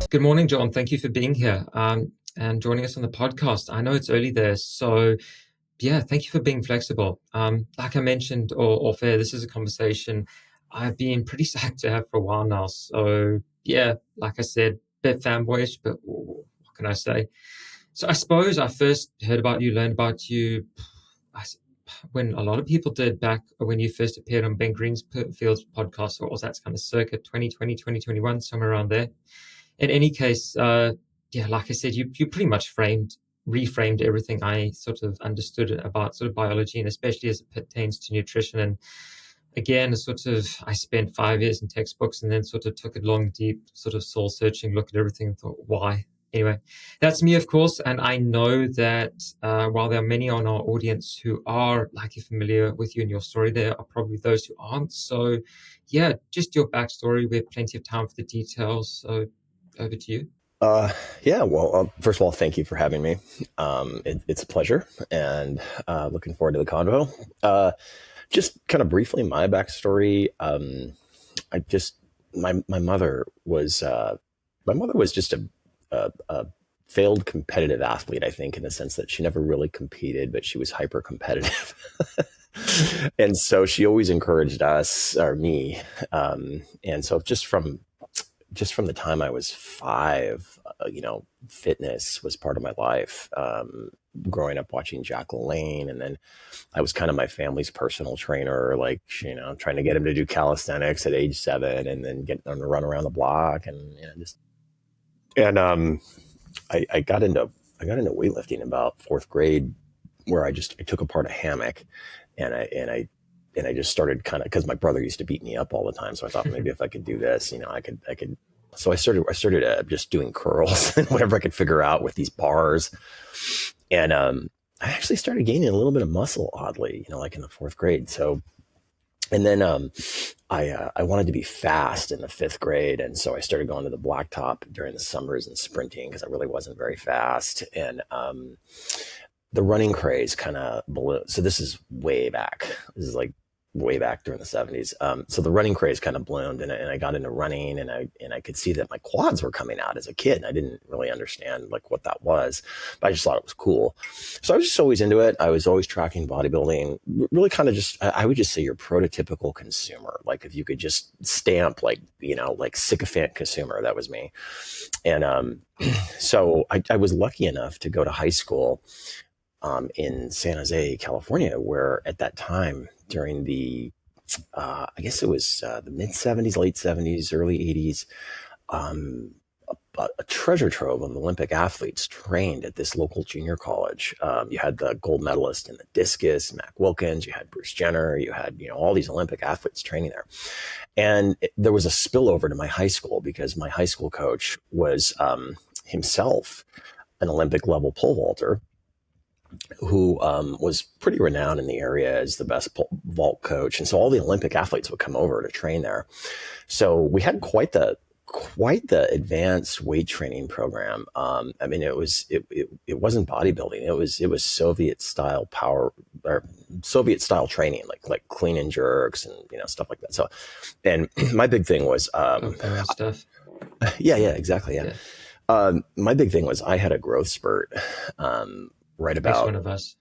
Good morning, John. Thank you for being here and joining us on the podcast. I know it's early there, so yeah, thank you for being flexible. Like I mentioned off air, this is a conversation I've been pretty psyched to have for a while now. So yeah, like I said, bit fanboyish, but what can I say? So I suppose I first learned about you when a lot of people did back when you first appeared on Ben Greenfield's podcast, or was that kind of circa 2020, 2021, somewhere around there. In any case, like I said, you pretty much reframed everything I sort of understood about sort of biology, and especially as it pertains to nutrition. And again, I spent 5 years in textbooks and then sort of took a long, deep sort of soul searching look at everything and thought, why? Anyway, that's me, of course. And I know that while there are many on our audience who are likely familiar with you and your story, there are probably those who aren't. So yeah, just your backstory. We have plenty of time for the details. So over to you. First of all, thank you for having me. It's a pleasure, and looking forward to the convo. Just kind of briefly, my backstory. My mother was just a failed competitive athlete, I think, in the sense that she never really competed, but she was hyper competitive. And so she always encouraged me. And so just from the time I was 5, fitness was part of my life. Growing up watching Jack LaLanne, and then I was kind of my family's personal trainer, trying to get him to do calisthenics at age 7, and then getting him to run around the block, I got into weightlifting about 4th grade, where I took apart a hammock, and I just started kind of, because my brother used to beat me up all the time. So I thought maybe if I could do this, I could. So I started just doing curls and whatever I could figure out with these bars. And I actually started gaining a little bit of muscle, oddly, like in the 4th grade. So, and then I wanted to be fast in the 5th grade. And so I started going to the blacktop during the summers and sprinting, because I really wasn't very fast. And the running craze kind of ballooned. So this is way back. This is like way back during the 70s. So the running craze kind of bloomed, and I got into running, and I could see that my quads were coming out as a kid. And I didn't really understand what that was, but I just thought it was cool. So I was just always into it. I was always tracking bodybuilding, really kind of I would just say your prototypical consumer. Like if you could just stamp like sycophant consumer, that was me. And so I was lucky enough to go to high school in San Jose, California, where at that time, during the, I guess it was the mid 70s, late 70s, early 80s, a treasure trove of Olympic athletes trained at this local junior college. You had the gold medalist in the discus, Mac Wilkins, you had Bruce Jenner, you had, all these Olympic athletes training there. And there was a spillover to my high school, because my high school coach was himself an Olympic level pole vaulter, who was pretty renowned in the area as the best vault coach. And so all the Olympic athletes would come over to train there. So we had quite the advanced weight training program. It wasn't bodybuilding. It was Soviet style power, or Soviet style training, like clean and jerks and, stuff like that. So, and my big thing was, stuff. Yeah, exactly. Yeah. My big thing was I had a growth spurt, right about one of us.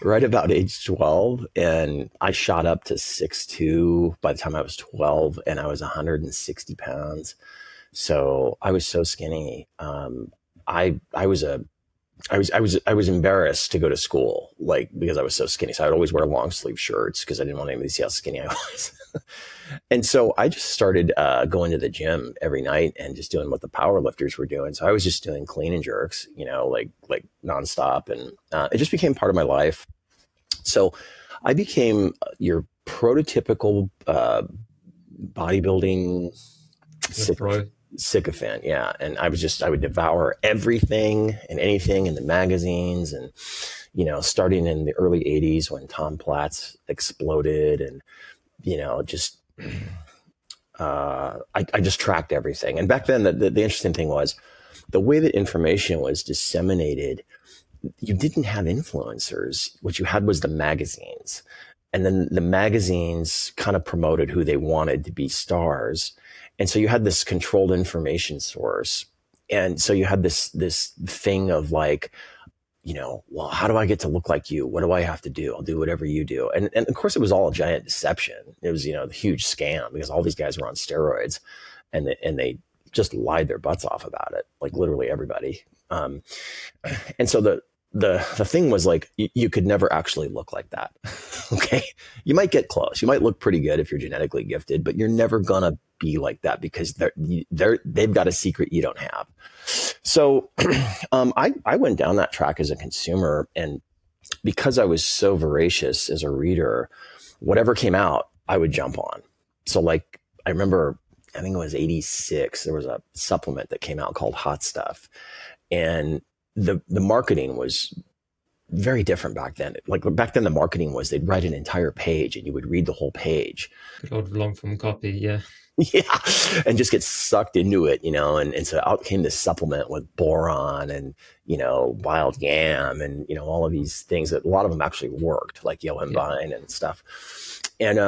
Right about age 12, and I shot up to 6'2" by the time I was 12, and I was 160 pounds. So I was so skinny. I was embarrassed to go to school, because I was so skinny. So I would always wear long sleeve shirts because I didn't want anybody to see how skinny I was. And so I just started going to the gym every night and just doing what the power lifters were doing. So I was just doing clean and jerks, like nonstop. And it just became part of my life. So I became your prototypical bodybuilding sycophant. Yeah. And I would devour everything and anything in the magazines and, starting in the early 80s when Tom Platz exploded, and, just, I just tracked everything. And back then, the interesting thing was the way that information was disseminated. You didn't have influencers. What you had was the magazines. And then the magazines kind of promoted who they wanted to be stars. And so you had this controlled information source. And so you had this thing of like, well, how do I get to look like you? What do I have to do? I'll do whatever you do. And of course, it was all a giant deception. It was, the huge scam, because all these guys were on steroids, and they just lied their butts off about it, like literally everybody. And so the thing was like, you could never actually look like that. Okay. You might get close. You might look pretty good if you're genetically gifted, but you're never going to be like that, because they've got a secret you don't have. So, I went down that track as a consumer, and because I was so voracious as a reader, whatever came out, I would jump on. So like, I remember, I think it was 86, there was a supplement that came out called Hot Stuff. And the marketing was very different back then. Like back then, the marketing was they'd write an entire page and you would read the whole page. Good old long form copy, yeah. Yeah, and just get sucked into it, and so out came this supplement with boron and, wild yam and, all of these things that a lot of them actually worked, like yohimbine and stuff. And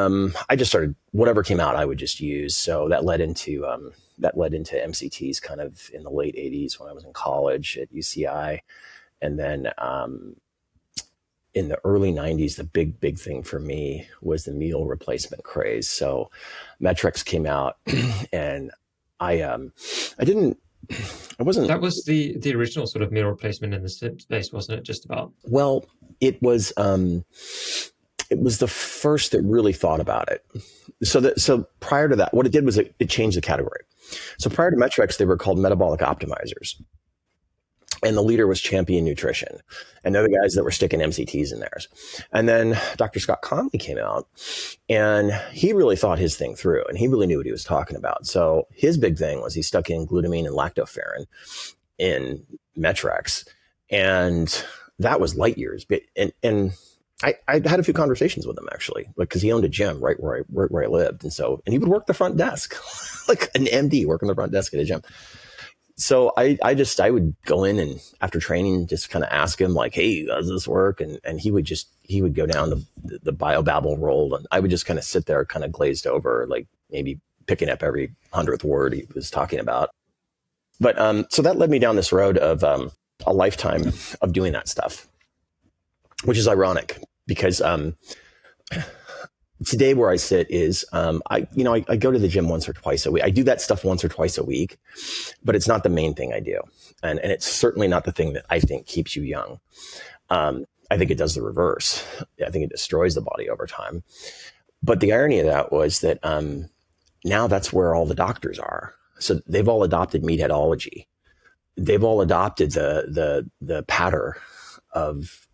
I just started, whatever came out, I would just use. So that led into MCTs kind of in the late 80s when I was in college at UCI. And then in the early 90s, the big thing for me was the meal replacement craze. So Met-Rx came out, and I wasn't. That was the original sort of meal replacement in the space, wasn't it? Just about. Well, it was the first that really thought about it. So prior to that, what it did was it changed the category. So prior to Met-Rx, they were called metabolic optimizers. And the leader was Champion Nutrition. And they're the guys that were sticking MCTs in theirs. And then Dr. Scott Conley came out, and he really thought his thing through, and he really knew what he was talking about. So his big thing was he stuck in glutamine and lactoferrin in Met-Rx. And that was light years. And I had a few conversations with him, actually, because he owned a gym right where I lived. And he would work the front desk, like an MD working the front desk at a gym. So I would go in, and after training, just kind of ask him like, hey, how does this work? And he would go down the biobabble roll, and I would just kind of sit there kind of glazed over, like maybe picking up every 100th word he was talking about. But so that led me down this road of a lifetime of doing that stuff, which is ironic because today where I sit is, I go to the gym once or twice a week. I do that stuff once or twice a week, but it's not the main thing I do. And it's certainly not the thing that I think keeps you young. I think it does the reverse. I think it destroys the body over time. But the irony of that was that now that's where all the doctors are. So they've all adopted meatheadology. They've all adopted the patter of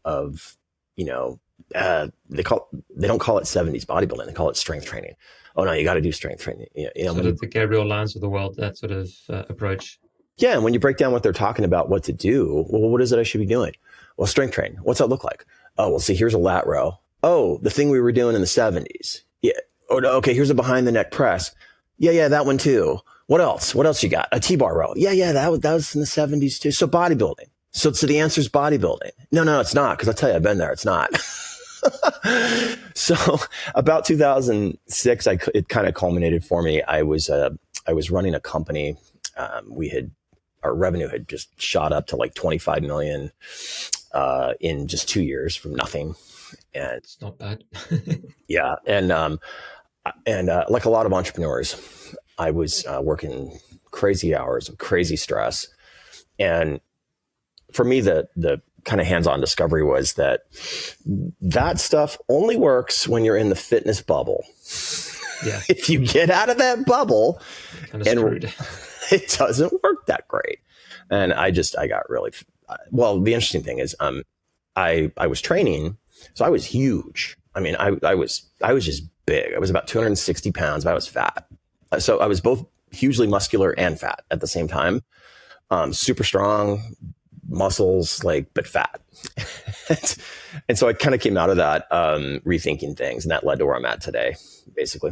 they don't call it 70s bodybuilding. They call it strength training. Oh no, you got to do strength training. Sort of the Gabriel Lines of the world, that sort of approach. Yeah. And when you break down what they're talking about, what to do, well, what is it I should be doing? Well, strength train. What's that look like? Oh, well, see, here's a lat row. Oh, the thing we were doing in the 70s. Yeah. Oh, okay. Here's a behind the neck press. Yeah. That one too. What else? What else you got? A T-bar row. Yeah. That was in the 70s too. So bodybuilding. So the answer is bodybuilding. No, it's not. Cause I'll tell you, I've been there. It's not. So about 2006, it kind of culminated for me. I was running a company. Our revenue had just shot up to like 25 million, in just 2 years from nothing. And it's not bad. Yeah. And like a lot of entrepreneurs, I was working crazy hours of crazy stress. And for me, the kind of hands-on discovery was that stuff only works when you're in the fitness bubble. Yeah. If you get out of that bubble, kind of screwed. It doesn't work that great. And I got really, well, the interesting thing is, I was training, so I was huge. I mean, I was just big. I was about 260 pounds, but I was fat. So I was both hugely muscular and fat at the same time. Super strong, muscles, like, but fat. And so I kind of came out of that, rethinking things, and that led to where I'm at today, basically.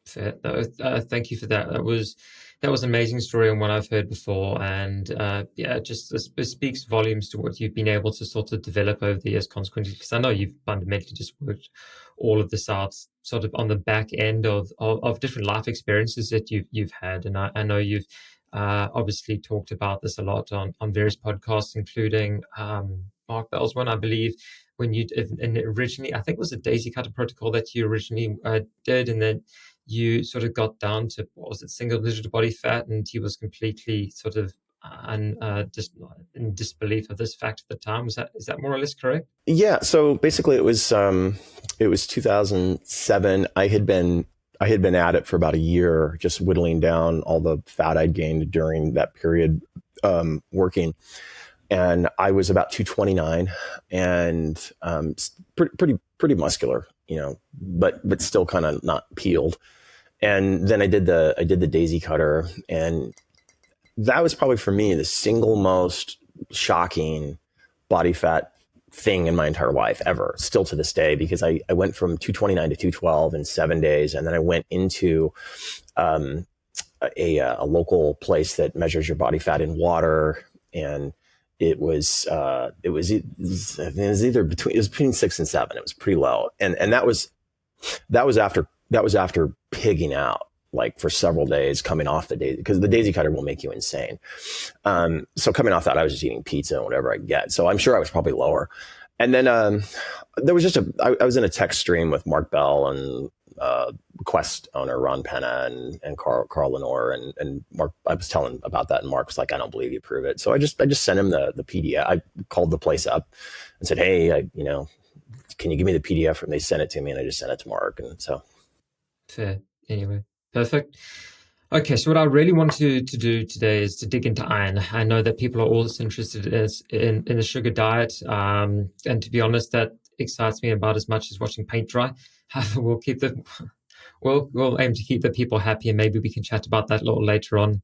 Fair. Thank you for that. That was an amazing story and one I've heard before. And yeah, just it speaks volumes to what you've been able to sort of develop over the years consequently, because I know you've fundamentally just worked all of this out sort of on the back end of different life experiences that you've had. And I know you've obviously talked about this a lot on various podcasts, including Mark Bell's one, I believe, when you and originally, I think it was a daisy cutter protocol that you originally did, and then you sort of got down to, what was it, single digit body fat, and he was completely sort of just in disbelief of this fact at the time. Is that more or less correct? Yeah. So basically, it was 2007. I had been at it for about a year, just whittling down all the fat I'd gained during that period, working. And I was about 229 and pretty muscular, but still kind of not peeled. And then I did the daisy cutter, and that was probably for me the single most shocking body fat thing in my entire life ever, still to this day, because I went from 229 to 212 in 7 days. And then I went into a local place that measures your body fat in water. And it was between 6 and 7. It was pretty low. And that was after pigging out, like, for several days coming off the daisy, because the daisy cutter will make you insane. So coming off that, I was just eating pizza and whatever I could get. So I'm sure I was probably lower. And then there was just I was in a text stream with Mark Bell and Quest owner Ron Penna and Carl Lenore, and Mark. I was telling about that, and Mark was like, "I don't believe you, prove it." So I just sent him the PDF. I called the place up and said, "Hey, can you give me the PDF?" And they sent it to me, and I just sent it to Mark. And so, fair. Anyway, perfect. Okay, so what I really want to do today is to dig into iron. I know that people are always interested in the sugar diet, and to be honest, that excites me about as much as watching paint dry. We'll aim to keep the people happy, and maybe we can chat about that a little later on.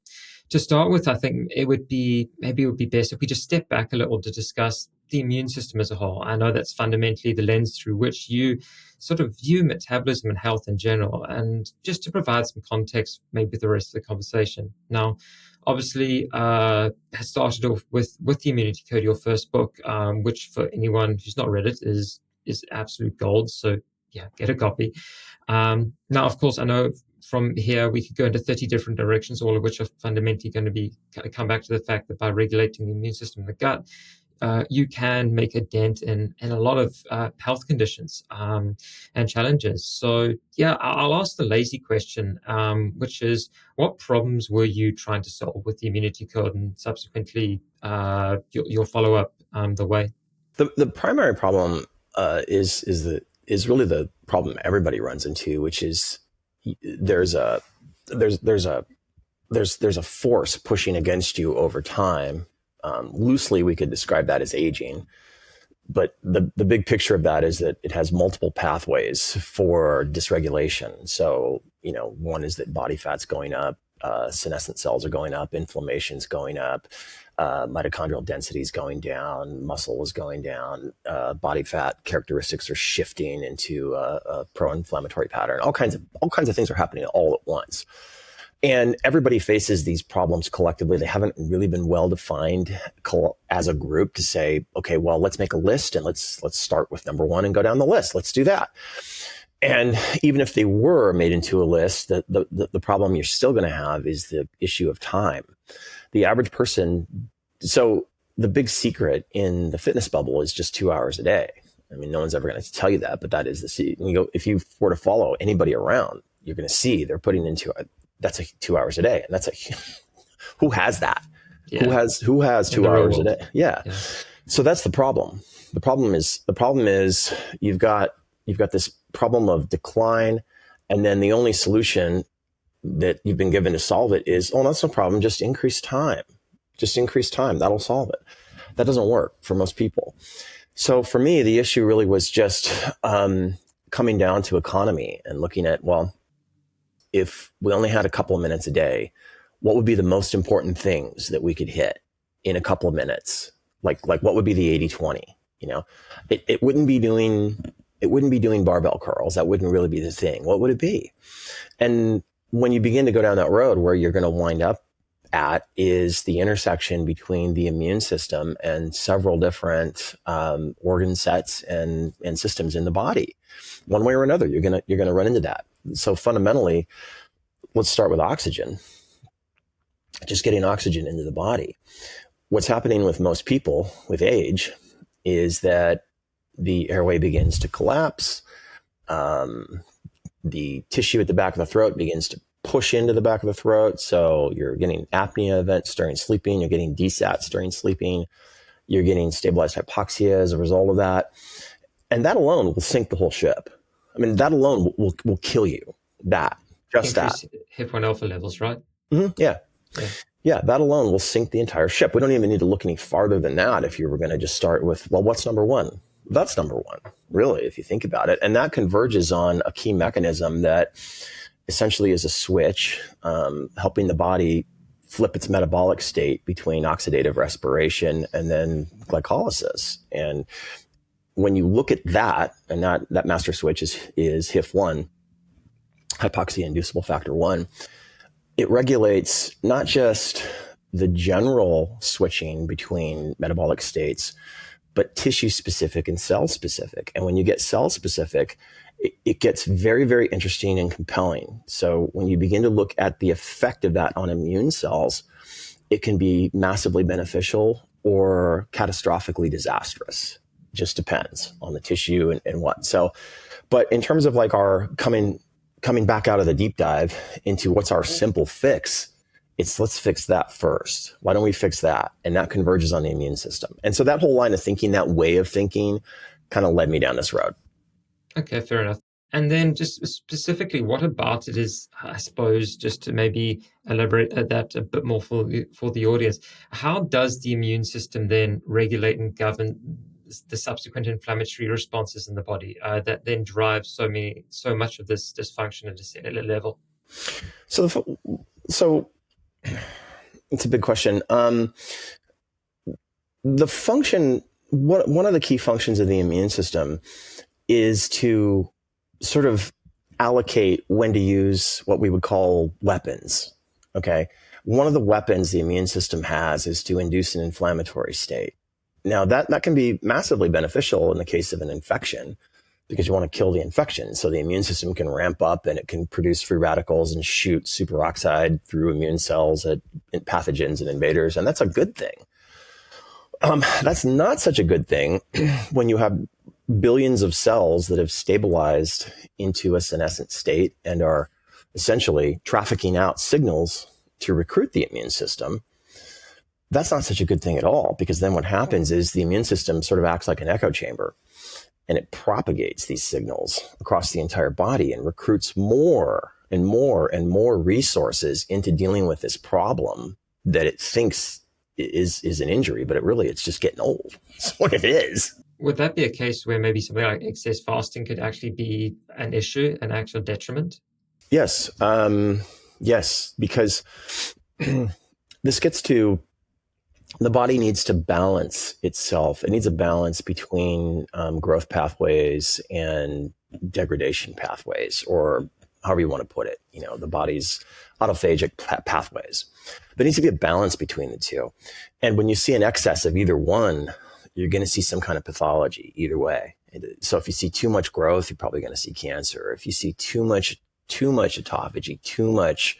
To start with, I think it would be best if we just step back a little to discuss the immune system as a whole. I know that's fundamentally the lens through which you sort of view metabolism and health in general, and just to provide some context, maybe the rest of the conversation. Now, obviously, has started off with the Immunity Code, your first book, which for anyone who's not read it is absolute gold. So yeah, get a copy. Now, of course, I know from here we could go into 30 different directions, all of which are fundamentally going to be come back to the fact that by regulating the immune system in the gut, you can make a dent in a lot of health conditions and challenges. So yeah, I'll ask the lazy question, which is, what problems were you trying to solve with the Immunity Code, and subsequently your follow-up the way? The primary problem is really the problem everybody runs into, which is there's a force pushing against you over time. Loosely, we could describe that as aging, but the big picture of that is that it has multiple pathways for dysregulation. So, one is that body fat's going up, senescent cells are going up, inflammation's going up, mitochondrial density is going down, muscle is going down, body fat characteristics are shifting into a pro-inflammatory pattern. All kinds of things are happening all at once. And everybody faces these problems collectively. They haven't really been well defined as a group to say, okay, well, let's make a list and let's start with number one and go down the list. Let's do that. And even if they were made into a list, the problem you're still going to have is the issue of time. The average person. So the big secret in the fitness bubble is just 2 hours a day. I mean, no one's ever going to tell you that, but that is the secret. If you were to follow anybody around, you're going to see they're putting into that's 2 hours a day. And that's who has that? Yeah. Who has 2 hours a day? Yeah. So that's the problem. The problem is you've got this problem of decline. And then the only solution that you've been given to solve it is, oh, that's no problem. Just increase time. That'll solve it. That doesn't work for most people. So for me, the issue really was just coming down to economy and looking at, well, if we only had a couple of minutes a day, what would be the most important things that we could hit in a couple of minutes Like what would be the 80-20? It wouldn't be doing barbell curls. That wouldn't really be the thing. What would it be? And when you begin to go down that road, where you're going to wind up at is the intersection between the immune system and several different organ sets and systems in the body. One way or another, you're gonna run into that. So fundamentally, let's start with oxygen. Just getting oxygen into the body. What's happening with most people with age is that the airway begins to collapse. The tissue at the back of the throat begins to push into the back of the throat. So you're getting apnea events during sleeping. You're getting desats during sleeping. You're getting stabilized hypoxia as a result of that. And that alone will sink the whole ship. I mean, that alone will kill you. Increase that. HIF-1 alpha levels, right? Mm-hmm. Yeah, that alone will sink the entire ship. We don't even need to look any farther than that if you were going to just start with, well, what's number one? That's number one, really, if you think about it. And that converges on a key mechanism that essentially is a switch, helping the body flip its metabolic state between oxidative respiration and then glycolysis. And when you look at that, and that master switch is HIF-1, hypoxia-inducible factor 1, it regulates not just the general switching between metabolic states, but tissue-specific and cell-specific. And when you get cell-specific, it gets very, very interesting and compelling. So when you begin to look at the effect of that on immune cells, it can be massively beneficial or catastrophically disastrous. Just depends on the tissue and what. So, but in terms of like our coming back out of the deep dive into what's our simple fix, it's let's fix that first. Why don't we fix that? And that converges on the immune system. And so that whole line of thinking, that way of thinking, kind of led me down this road. Okay, fair enough. And then just specifically, what about it is, I suppose, just to maybe elaborate that a bit more for the audience, how does the immune system then regulate and govern the subsequent inflammatory responses in the body that then drives so much of this dysfunction at a cellular level? So it's a big question. The function, one of the key functions of the immune system is to sort of allocate when to use what we would call weapons. Okay. One of the weapons the immune system has is to induce an inflammatory state. Now that can be massively beneficial in the case of an infection because you want to kill the infection. So the immune system can ramp up and it can produce free radicals and shoot superoxide through immune cells at pathogens and invaders. And that's a good thing. That's not such a good thing when you have billions of cells that have stabilized into a senescent state and are essentially trafficking out signals to recruit the immune system. That's not such a good thing at all, because then what happens is the immune system sort of acts like an echo chamber and it propagates these signals across the entire body and recruits more and more and more resources into dealing with this problem that it thinks is an injury, but it's just getting old. That's what it is. Would that be a case where maybe something like excess fasting could actually be an issue, an actual detriment? Yes. Yes, because this gets to the body needs to balance itself. It needs a balance between growth pathways and degradation pathways, or however you want to put it, the body's autophagic pathways. There needs to be a balance between the two. And when you see an excess of either one, you're going to see some kind of pathology either way. So if you see too much growth, you're probably going to see cancer. If you see too much autophagy, too much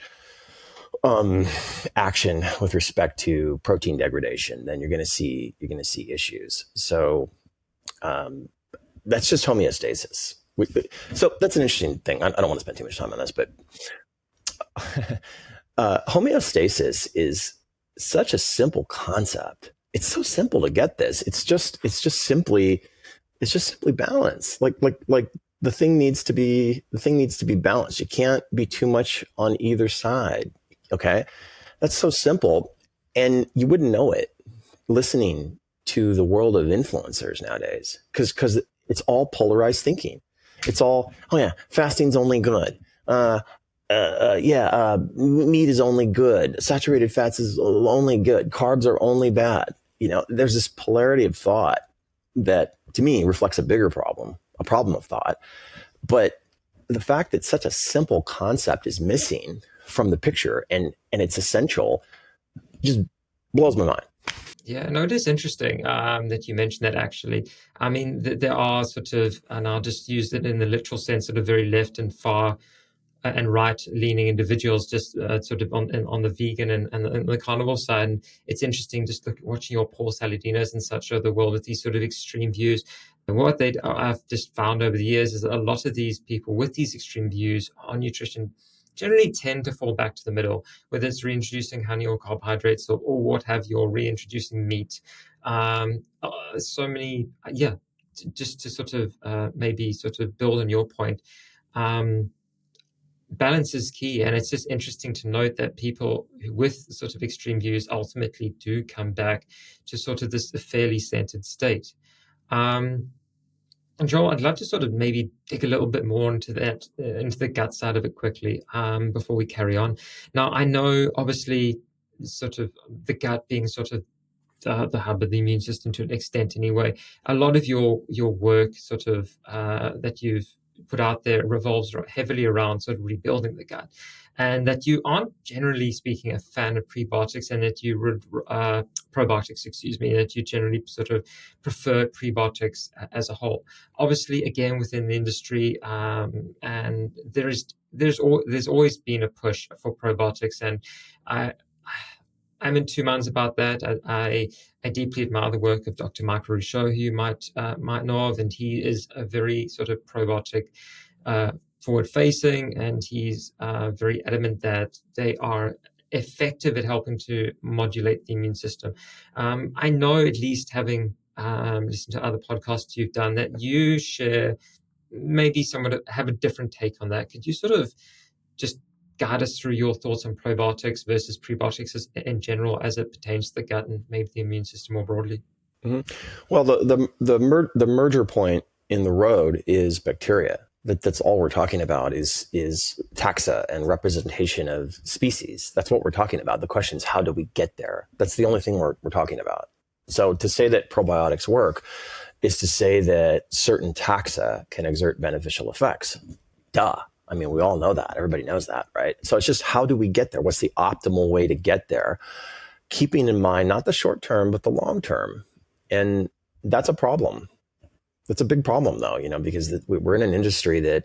action with respect to protein degradation, then you're going to see issues. So that's just homeostasis. So that's an interesting thing. I don't want to spend too much time on this, but homeostasis is such a simple concept. It's so simple to get this. It's just simply balance. Like the thing needs to be balanced. You can't be too much on either side. Okay. That's so simple. And you wouldn't know it listening to the world of influencers nowadays, because it's all polarized thinking. It's all, oh yeah, fasting's only good. Meat is only good. Saturated fats is only good. Carbs are only bad. there's this polarity of thought that to me reflects a bigger problem, a problem of thought. But the fact that such a simple concept is missing from the picture and it's essential just blows my mind. Yeah, no, it is interesting that you mentioned that actually. I mean, there are sort of, and I'll just use it in the literal sense, sort of very left and far and right-leaning individuals just sort of on the vegan and the carnivore side. And it's interesting just watching your Paul Saladinos and such of the world with these sort of extreme views. And what I've just found over the years is that a lot of these people with these extreme views on nutrition generally tend to fall back to the middle, whether it's reintroducing honey or carbohydrates or what have you, or reintroducing meat. So many, just to sort of maybe sort of build on your point, balance is key. And it's just interesting to note that people with sort of extreme views ultimately do come back to sort of this fairly centered state. And Joel, I'd love to sort of maybe dig a little bit more into that, into the gut side of it quickly, before we carry on. Now, I know obviously sort of the gut being sort of the hub of the immune system to an extent anyway. A lot of your work sort of that you've put out there revolves heavily around sort of rebuilding the gut, and that you aren't generally speaking a fan of prebiotics, and that you would probiotics, excuse me, that you generally sort of prefer prebiotics as a whole. Obviously, again, within the industry, and there's always been a push for probiotics, and I'm in two minds about that. I deeply admire the work of Dr. Michael Rousseau, who you might know of, and he is a very sort of probiotic forward-facing, and he's very adamant that they are effective at helping to modulate the immune system. I know, at least having listened to other podcasts you've done, that you share maybe somewhat have a different take on that. Could you sort of just guide us through your thoughts on probiotics versus prebiotics in general as it pertains to the gut and maybe the immune system more broadly? Mm-hmm. Well, the merger point in the road is bacteria. That's all we're talking about is taxa and representation of species. That's what we're talking about. The question is, how do we get there? That's the only thing we're talking about. So to say that probiotics work is to say that certain taxa can exert beneficial effects. Duh. I mean, we all know that. Everybody knows that, right? So it's just, how do we get there? What's the optimal way to get there? Keeping in mind, not the short term, but the long term. And that's a problem. That's a big problem, though, because we're in an industry that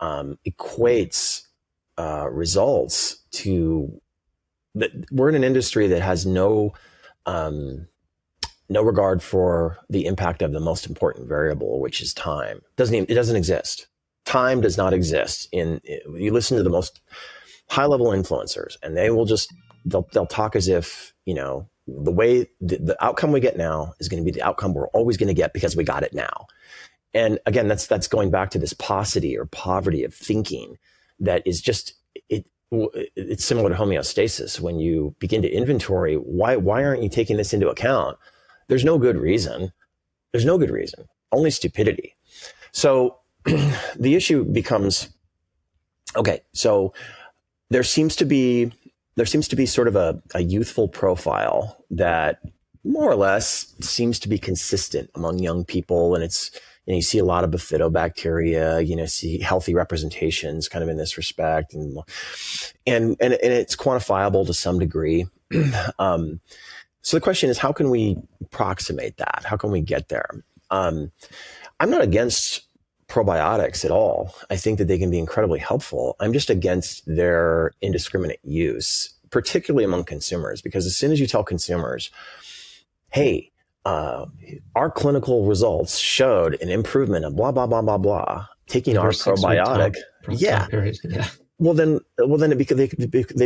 equates results to that. We're in an industry that has no regard for the impact of the most important variable, which is time. It doesn't exist. Time does not exist. You listen to the most high-level influencers, and they'll talk as if, the way the outcome we get now is going to be the outcome we're always going to get because we got it now. And again, that's going back to this paucity or poverty of thinking that is just, it's similar to homeostasis. When you begin to inventory, why aren't you taking this into account? There's no good reason. Only stupidity. So the issue becomes, okay, so there seems to be sort of a youthful profile that more or less seems to be consistent among young people. And it's, you see a lot of bifidobacteria, see healthy representations kind of in this respect. And it's quantifiable to some degree. So the question is, how can we approximate that? How can we get there? I'm not against probiotics at all. I think that they can be incredibly helpful. I'm just against their indiscriminate use, particularly among consumers, because as soon as you tell consumers, hey, our clinical results showed an improvement of blah, blah, blah, blah, blah, taking our probiotic. Yeah. Well, then they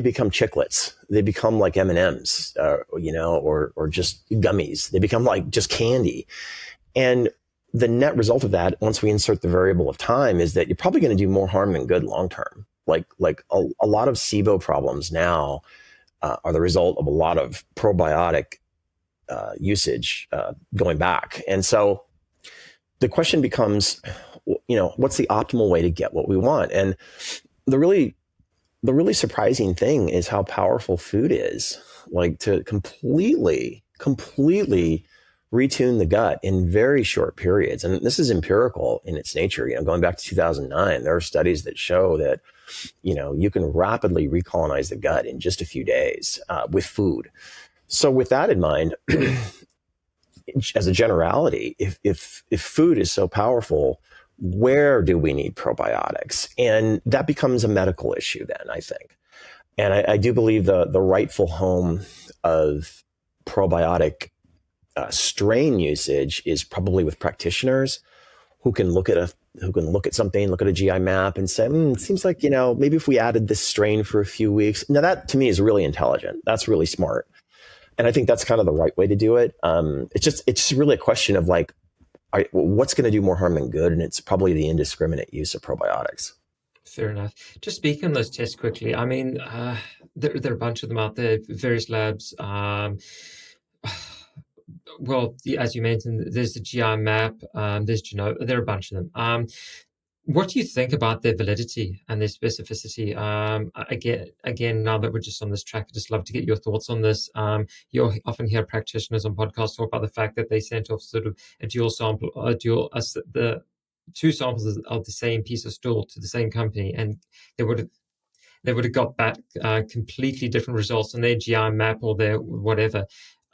become chiclets. They become like M&Ms, or just gummies. They become like just candy. And the net result of that, once we insert the variable of time, is that you're probably going to do more harm than good long term. Like a lot of SIBO problems now are the result of a lot of probiotic usage going back. And so the question becomes, what's the optimal way to get what we want? And the really surprising thing is how powerful food is, like to completely completely retune the gut in very short periods. And this is empirical in its nature. Going back to 2009, there are studies that show that, you can rapidly recolonize the gut in just a few days with food. So with that in mind, as a generality, if food is so powerful, where do we need probiotics? And that becomes a medical issue then, I think. And I do believe the rightful home of probiotic strain usage is probably with practitioners who can look at something, look at a GI map and say, it seems like, maybe if we added this strain for a few weeks. Now that to me is really intelligent. That's really smart. And I think that's kind of the right way to do it. It's really a question of like, what's going to do more harm than good? And it's probably the indiscriminate use of probiotics. Fair enough. Just speaking on those tests quickly, I mean, there are a bunch of them out there, various labs. Well, as you mentioned, there's the GI map, there's Genova, there are a bunch of them. What do you think about their validity and their specificity? Again, now that we're just on this track, I'd just love to get your thoughts on this. You'll often hear practitioners on podcasts talk about the fact that they sent off sort of a dual sample, the two samples of the same piece of stool to the same company, and they would have got back completely different results on their GI map or their whatever.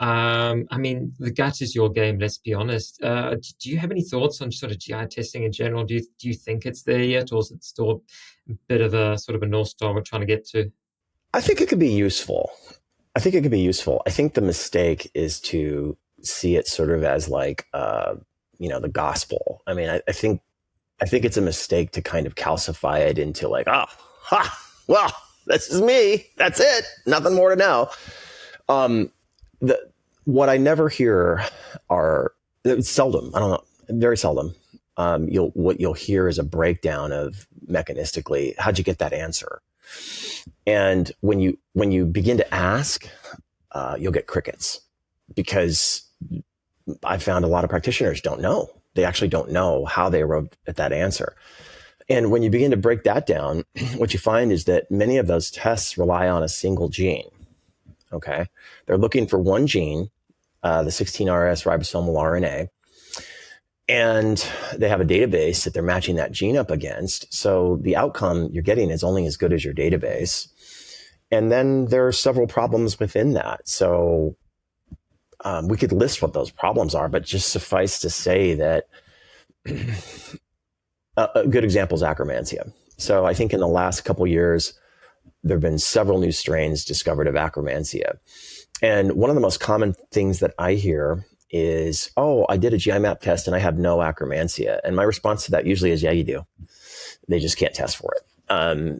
I mean, the gut is your game, let's be honest. Do you have any thoughts on sort of GI testing in general? Do you think it's there yet, or is it still a bit of a sort of a North Star we're trying to get to? I think it could be useful. I think the mistake is to see it sort of as like, the gospel. I mean, I think it's a mistake to kind of calcify it into like, well, this is me. That's it. Nothing more to know. What I never hear are seldom. I don't know. Very seldom. What you'll hear is a breakdown of mechanistically, how'd you get that answer? And when you begin to ask, you'll get crickets, because I found a lot of practitioners don't know. They actually don't know how they arrived at that answer. And when you begin to break that down, what you find is that many of those tests rely on a single gene. Okay. They're looking for one gene, the 16RS ribosomal RNA, and they have a database that they're matching that gene up against. So the outcome you're getting is only as good as your database. And then there are several problems within that. So we could list what those problems are, but just suffice to say that a good example is Akkermansia. So I think in the last couple of years, there have been several new strains discovered of Akkermansia. And one of the most common things that I hear is, I did a GI map test and I have no Akkermansia. And my response to that usually is, yeah, you do. They just can't test for it.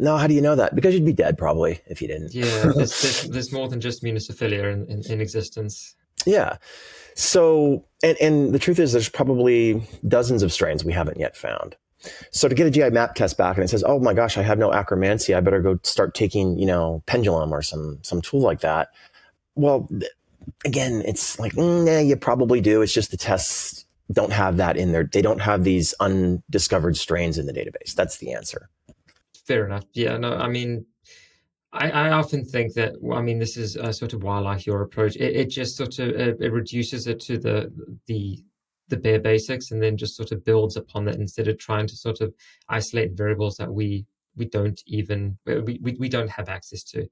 No, how do you know that? Because you'd be dead probably if you didn't. Yeah, there's more than just mucophilia in existence. Yeah. So, and the truth is there's probably dozens of strains we haven't yet found. So to get a GI map test back and it says, oh my gosh, I have no Akkermansia, I better go start taking, pendulum or some tool like that. Well, again, it's like, you probably do. It's just the tests don't have that in there. They don't have these undiscovered strains in the database. That's the answer. Fair enough. Yeah, no, I mean, I often think that, this is sort of why I like your approach. It just sort of, it reduces it to the bare basics and then just sort of builds upon that instead of trying to sort of isolate variables that we don't have access to.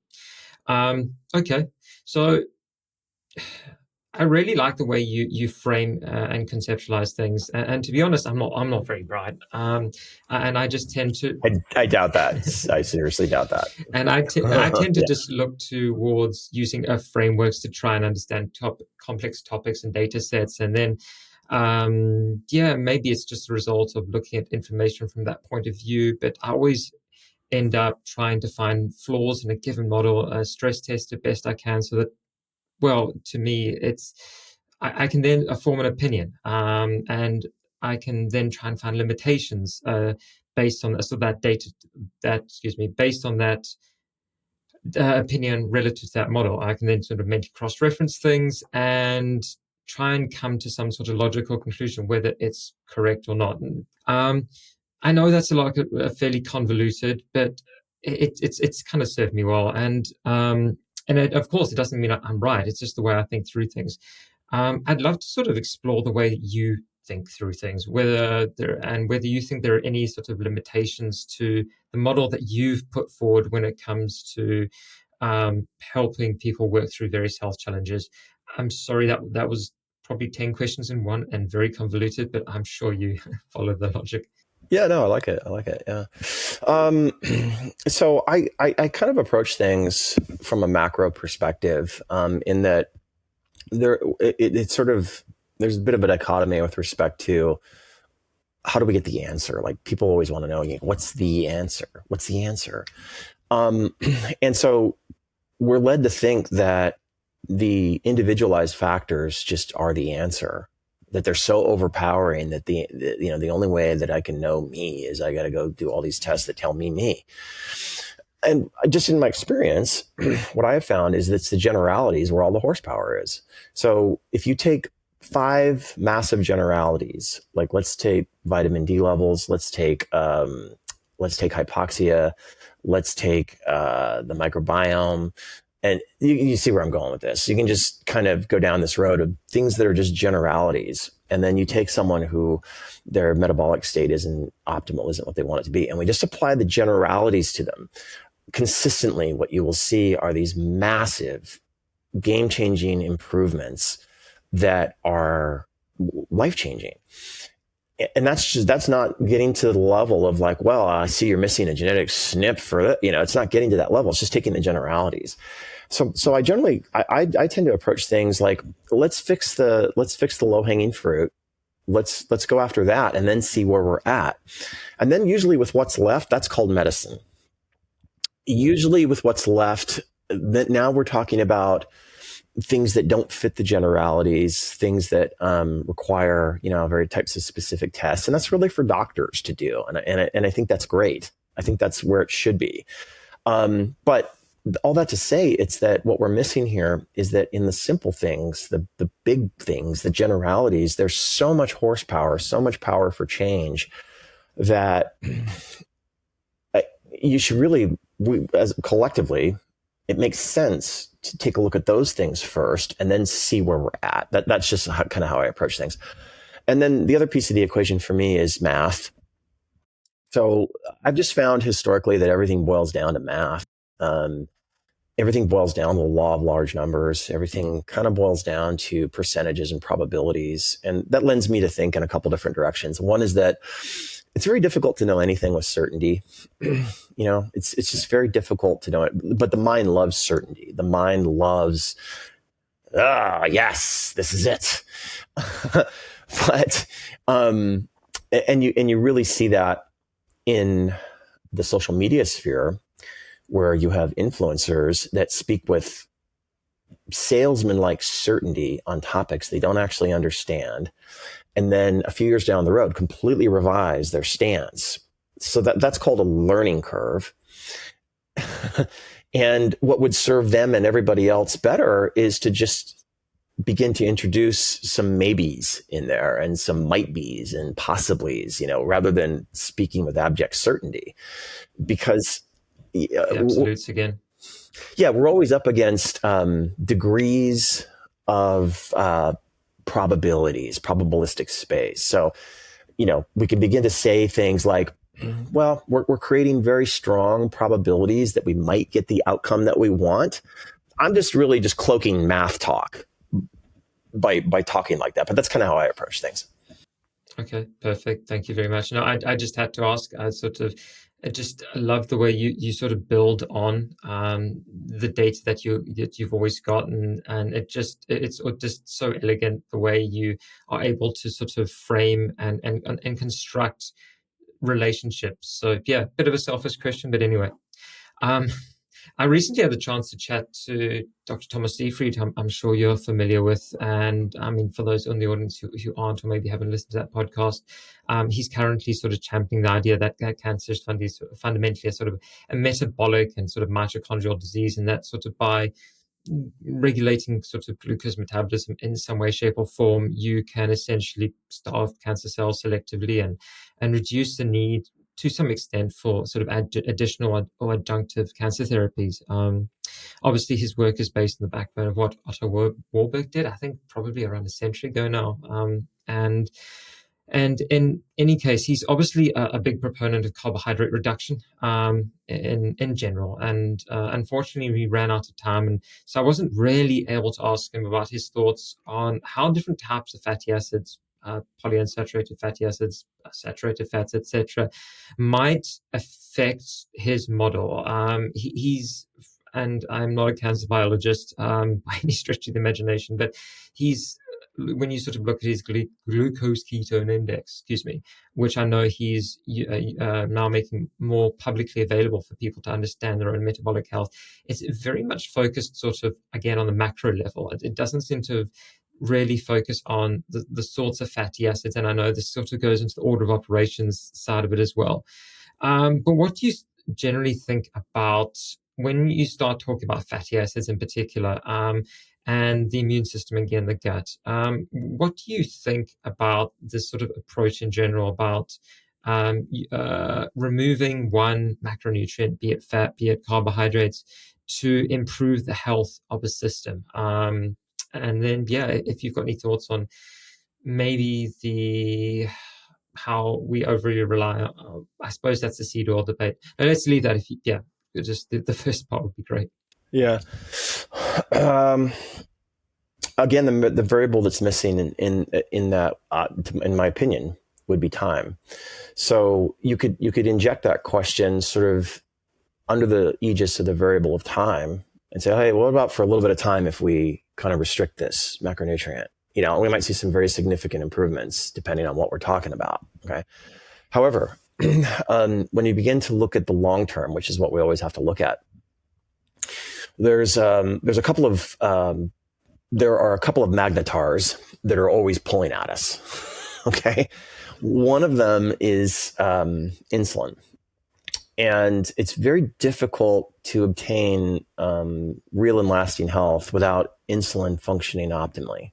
Okay. So I really like the way you frame and conceptualize things. And to be honest, I'm not very bright. And I just tend to. I doubt that. I seriously doubt that. And I tend to just look towards using frameworks to try and understand complex topics and data sets, and then. Maybe it's just a result of looking at information from that point of view, but I always end up trying to find flaws in a given model, stress test the best I can, so that, well, to me, I can then form an opinion, and I can then try and find limitations based on based on that opinion relative to that model. I can then sort of mentally cross-reference things and try and come to some sort of logical conclusion, whether it's correct or not. I know that's a fairly convoluted, but it's kind of served me well. And And of course, it doesn't mean I'm right. It's just the way I think through things. I'd love to sort of explore the way that you think through things, whether you think there are any sort of limitations to the model that you've put forward when it comes to helping people work through various health challenges. I'm sorry that was probably 10 questions in one and very convoluted, but I'm sure you follow the logic. Yeah, no, I like it. I like it. Yeah. Um, so I kind of approach things from a macro perspective, in that it's sort of, there's a bit of a dichotomy with respect to how do we get the answer? Like people always want to know, what's the answer? What's the answer? Um, and so we're led to think that the individualized factors just are the answer, that they're so overpowering that the only way that I can know me is I got to go do all these tests that tell me. And just in my experience, what I have found is that it's the generalities where all the horsepower is. So if you take 5 massive generalities, like let's take vitamin D levels, let's take hypoxia, let's take the microbiome, and you see where I'm going with this. You can just kind of go down this road of things that are just generalities. And then you take someone who their metabolic state isn't optimal, isn't what they want it to be. And we just apply the generalities to them. Consistently, what you will see are these massive game-changing improvements that are life-changing. And that's not getting to the level of like, well, I see you're missing a genetic SNP for that. It's not getting to that level. It's just taking the generalities. So I generally, I tend to approach things like, let's fix the low hanging fruit. Let's go after that and then see where we're at. And then usually with what's left, that's called medicine. Usually with what's left, that now we're talking about things that don't fit the generalities, things that require, very types of specific tests. And that's really for doctors to do. And I think that's great. I think that's where it should be. But all that to say, it's that what we're missing here is that in the simple things, the big things, the generalities, there's so much horsepower, so much power for change that you should really, as collectively, it makes sense to take a look at those things first and then see where we're at. That's just kind of how I approach things. And then the other piece of the equation for me is math. So I've just found historically that everything boils down to math. Everything boils down to the law of large numbers. Everything kind of boils down to percentages and probabilities. And that lends me to think in a couple different directions. One is that it's very difficult to know anything with certainty. It's just very difficult to know it. But the mind loves certainty. The mind loves, yes, this is it. But and you really see that in the social media sphere, where you have influencers that speak with salesman-like certainty on topics they don't actually understand, and then a few years down the road completely revise their stance. So that's called a learning curve. And what would serve them and everybody else better is to just begin to introduce some maybes in there and some might be's and possiblies, rather than speaking with abject certainty. Because the absolutes again. Yeah, we're always up against degrees of probabilistic space. So, we can begin to say things like, well, we're creating very strong probabilities that we might get the outcome that we want. I'm just really just cloaking math talk by talking like that. But that's kind of how I approach things. Okay, perfect. Thank you very much. No, I just had to ask. I love the way you sort of build on the data that you've always gotten, and it's just so elegant the way you are able to sort of frame and construct relationships. So yeah, bit of a selfish question, but anyway. I recently had the chance to chat to Dr. Thomas Seyfried, I'm sure you're familiar with. And I mean, for those in the audience who aren't or maybe haven't listened to that podcast, he's currently sort of championing the idea that cancer is fundamentally a sort of a metabolic and sort of mitochondrial disease, and that sort of by regulating sort of glucose metabolism in some way, shape, or form, you can essentially starve cancer cells selectively and reduce the need to some extent for sort of additional or adjunctive cancer therapies. obviously his work is based on the backbone of what Otto Warburg did, I think probably around a century ago now. And in any case, he's obviously a big proponent of carbohydrate reduction in general. And unfortunately, we ran out of time. And so I wasn't really able to ask him about his thoughts on how different types of fatty acids, polyunsaturated fatty acids, saturated fats, etc., might affect his model. And I'm not a cancer biologist by any stretch of the imagination, but when you sort of look at his glucose ketone index, which I know he's now making more publicly available for people to understand their own metabolic health, it's very much focused sort of, again, on the macro level. It doesn't seem to really focus on the sorts of fatty acids. And I know this sort of goes into the order of operations side of it as well. But what do you generally think about when you start talking about fatty acids in particular, and the immune system, again, the gut? What do you think about this sort of approach in general about removing one macronutrient, be it fat, be it carbohydrates, to improve the health of a system? And then, if you've got any thoughts on maybe how we overly rely on, I suppose that's the seed oil debate. And let's leave that. Just the first part would be great. Yeah. Again, the variable that's missing in that, in my opinion, would be time. So you could inject that question sort of under the aegis of the variable of time and say, hey, what about for a little bit of time if we kind of restrict this macronutrient? We might see some very significant improvements depending on what we're talking about. Okay. However, when you begin to look at the long term, which is what we always have to look at, there are a couple of magnetars that are always pulling at us. Okay. One of them is insulin. And it's very difficult to obtain real and lasting health without insulin functioning optimally.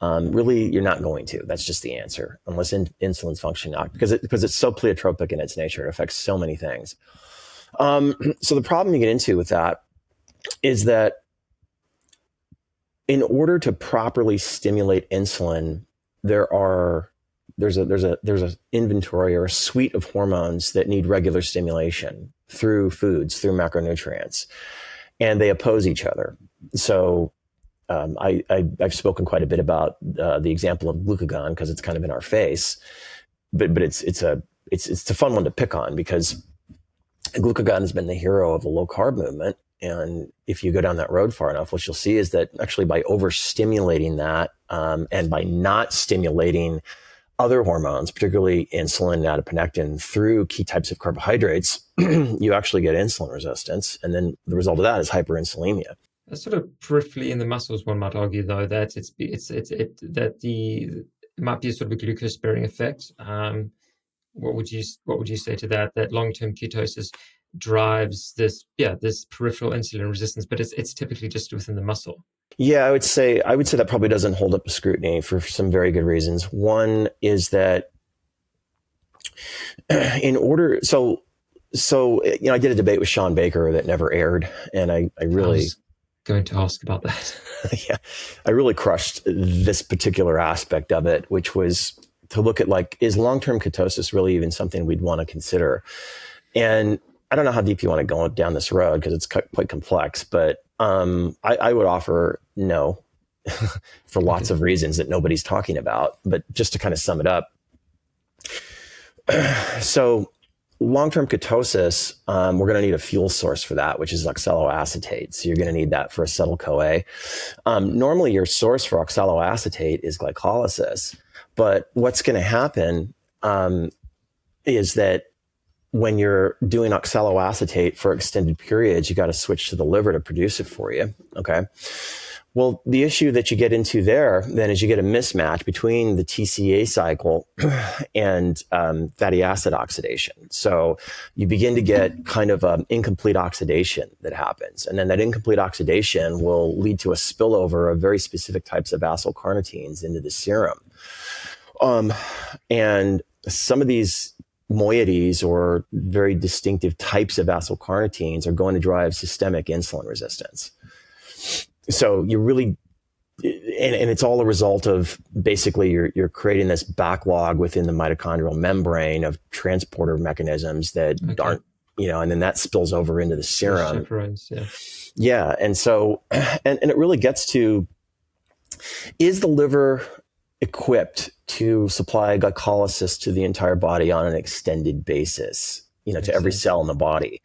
Really, you're not going to. That's just the answer, unless insulin's functioning because it's so pleiotropic in its nature. It affects so many things. So the problem you get into with that is that in order to properly stimulate insulin, there's a inventory or a suite of hormones that need regular stimulation through foods, through macronutrients, and they oppose each other. So I've spoken quite a bit about the example of glucagon because it's kind of in our face, but it's a fun one to pick on because glucagon has been the hero of the low carb movement. And if you go down that road far enough, what you'll see is that actually by overstimulating that and by not stimulating other hormones, particularly insulin and adiponectin, through key types of carbohydrates, you actually get insulin resistance. And then the result of that is hyperinsulinemia. That's sort of peripherally in the muscles, one might argue, though, that it might be a sort of a glucose-sparing effect. What would you say to that? That long-term ketosis drives this peripheral insulin resistance, but it's typically just within the muscle. Yeah, I would say that probably doesn't hold up to scrutiny for some very good reasons. One is that I did a debate with Sean Baker that never aired, and I really going to ask about that. Yeah, I really crushed this particular aspect of it, which was to look at is long-term ketosis really even something we'd want to consider? And I don't know how deep you want to go down this road because it's quite complex, but I would offer no for lots of reasons that nobody's talking about. But just to kind of sum it up, so long-term ketosis, we're going to need a fuel source for that, which is oxaloacetate. So you're going to need that for acetyl-CoA. Normally, your source for oxaloacetate is glycolysis. But what's going to happen is that when you're doing oxaloacetate for extended periods, you got to switch to the liver to produce it for you. Okay. Well, the issue that you get into there then is you get a mismatch between the TCA cycle and fatty acid oxidation. So you begin to get kind of incomplete oxidation that happens. And then that incomplete oxidation will lead to a spillover of very specific types of acylcarnitines into the serum. And some of these moieties or very distinctive types of acylcarnitines are going to drive systemic insulin resistance. So you really, and it's all a result of basically you're creating this backlog within the mitochondrial membrane of transporter mechanisms that aren't, and then that spills over into the serum. Chaperones, yeah. Yeah. And so, and it really gets to, is the liver equipped to supply glycolysis to the entire body on an extended basis, to every cell in the body?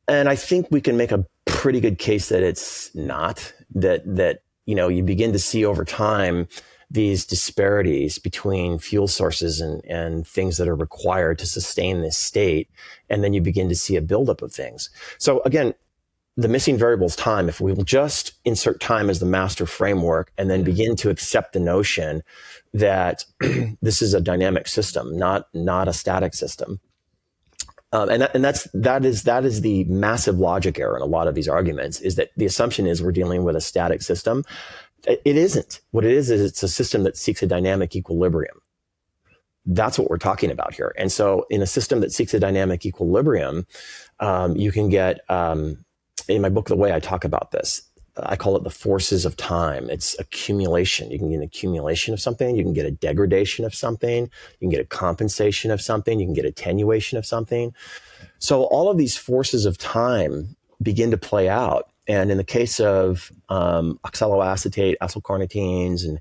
And I think we can make a pretty good case that it's not, that you begin to see over time these disparities between fuel sources and things that are required to sustain this state. And then you begin to see a buildup of things. So again, the missing variable is time. If we will just insert time as the master framework and then begin to accept the notion that this is a dynamic system, not a static system. That is the massive logic error in a lot of these arguments, is that the assumption is we're dealing with a static system. It isn't. What it is it's a system that seeks a dynamic equilibrium. That's what we're talking about here. And so in a system that seeks a dynamic equilibrium, you can get, in my book, the way I talk about this, I call it the forces of time. It's accumulation. You can get an accumulation of something. You can get a degradation of something. You can get a compensation of something. You can get attenuation of something. So all of these forces of time begin to play out. And in the case of oxaloacetate, acylcarnitines, and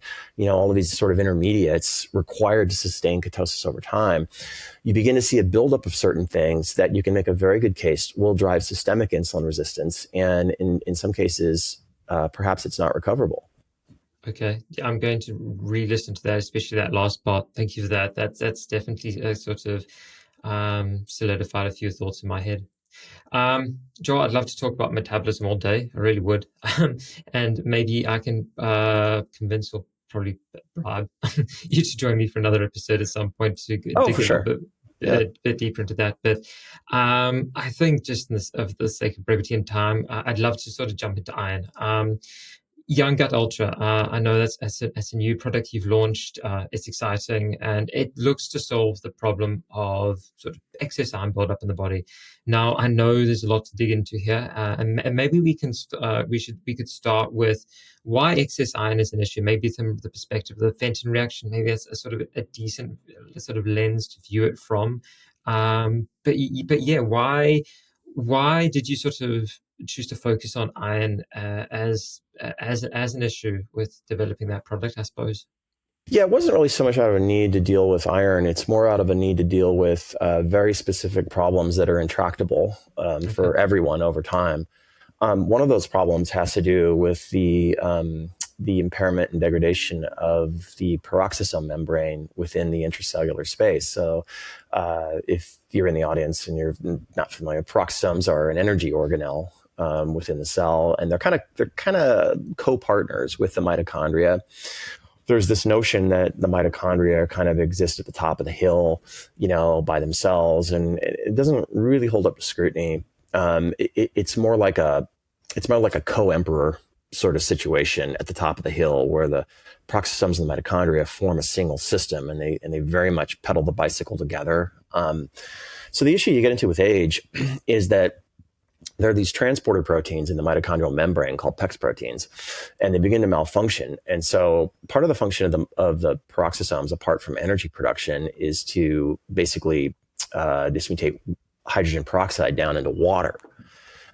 all of these sort of intermediates required to sustain ketosis over time, you begin to see a buildup of certain things that you can make a very good case will drive systemic insulin resistance. And in some cases, perhaps it's not recoverable. Okay, yeah, I'm going to re-listen to that, especially that last part. Thank you for that. That's definitely sort of solidified a few thoughts in my head. Joel, I'd love to talk about metabolism all day. I really would. And maybe I can convince or probably bribe you to join me for another episode at some point to dig a bit deeper into that. But I think just of the sake of brevity and time, I'd love to sort of jump into iron. Young Gut Ultra, I know that's a new product you've launched. It's exciting, and it looks to solve the problem of sort of excess iron buildup in the body. Now, I know there's a lot to dig into here, and maybe we could start with why excess iron is an issue. Maybe from the perspective of the Fenton reaction, maybe that's a sort of a decent sort of lens to view it from. But yeah, why did you sort of choose to focus on iron as an issue with developing that product, I suppose? Yeah, it wasn't really so much out of a need to deal with iron. It's more out of a need to deal with very specific problems that are intractable for everyone over time. One of those problems has to do with the impairment and degradation of the peroxisome membrane within the intracellular space. So if you're in the audience and you're not familiar, peroxisomes are an energy organelle within the cell, and they're kind of co-partners with the mitochondria. There's this notion that the mitochondria kind of exist at the top of the hill, by themselves, and it doesn't really hold up to scrutiny. It's more like a co-emperor sort of situation at the top of the hill, where the peroxisomes and the mitochondria form a single system, and they very much pedal the bicycle together. So the issue you get into with age is that there are these transporter proteins in the mitochondrial membrane called PEX proteins, and they begin to malfunction. And so part of the function of the peroxisomes, apart from energy production, is to basically dismutate hydrogen peroxide down into water.